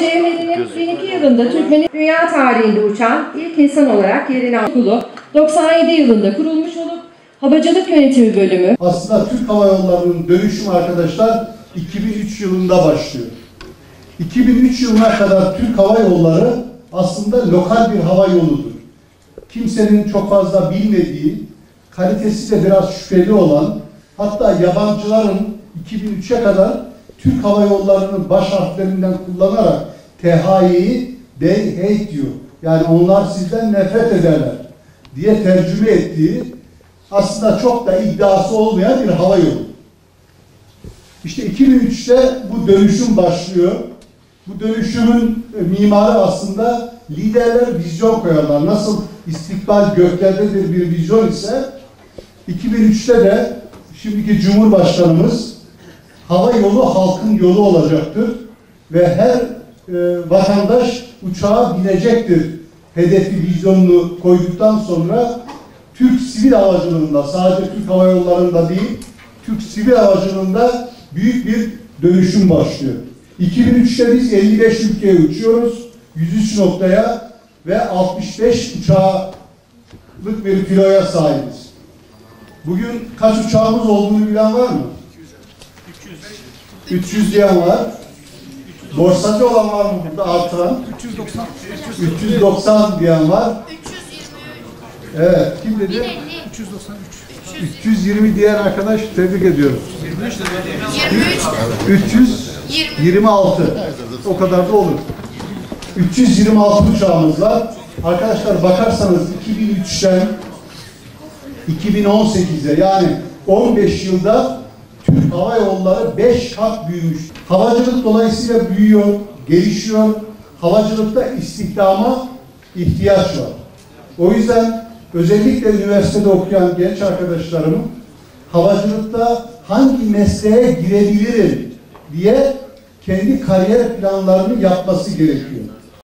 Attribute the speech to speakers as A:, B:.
A: Cevheri'nin 2002 yılında Türkmen'in dünya tarihinde uçan ilk insan olarak yerini aldı. 97 yılında kurulmuş olup Havacılık Yönetimi Bölümü.
B: Aslında Türk Hava Yolları'nın dönüşümü arkadaşlar 2003 yılında başlıyor. 2003 yılına kadar Türk Hava Yolları aslında lokal bir hava yoludur. Kimsenin çok fazla bilmediği, kalitesi de biraz şüpheli olan, hatta yabancıların 2003'e kadar Türk Hava Yolları'nın baş harflerinden kullanarak THY'yi they hate you, yani onlar sizden nefret ederler diye tercüme ettiği, aslında çok da iddiası olmayan bir hava yolu. İşte 2003'te bu dönüşüm başlıyor. Bu dönüşümün mimarı aslında liderler vizyon koyarlar. Nasıl istikbal göklerdedir bir vizyon ise 2003'te de şimdiki Cumhurbaşkanımız hava yolu halkın yolu olacaktır ve her vatandaş uçağa binecektir hedefi, vizyonunu koyduktan sonra Türk sivil havacılığında, sadece Türk Hava Yolları'nda değil, Türk sivil havacılığında büyük bir dönüşüm başlıyor. 2003'te biz 55 ülkeye uçuyoruz, 103 noktaya ve 65 uçaklık bir filoya sahibiz. Bugün kaç uçağımız olduğunu bilen var mı? 300 diyen var. Borsacı olan var mı burada artıran? 390 diyen var. 320. Evet, kim dedi? 320 diyen arkadaş, tebrik ediyoruz. 326. O kadar da olur. 326 uçağımız var. Arkadaşlar bakarsanız 2003'ten 2018'e, yani 15 yılda Türk Hava Yolları 5 kat büyümüş. Havacılık dolayısıyla büyüyor, gelişiyor. Havacılıkta istihdama ihtiyaç var. O yüzden özellikle üniversitede okuyan genç arkadaşlarımın havacılıkta hangi mesleğe girebilirim diye kendi kariyer planlarını yapması gerekiyor.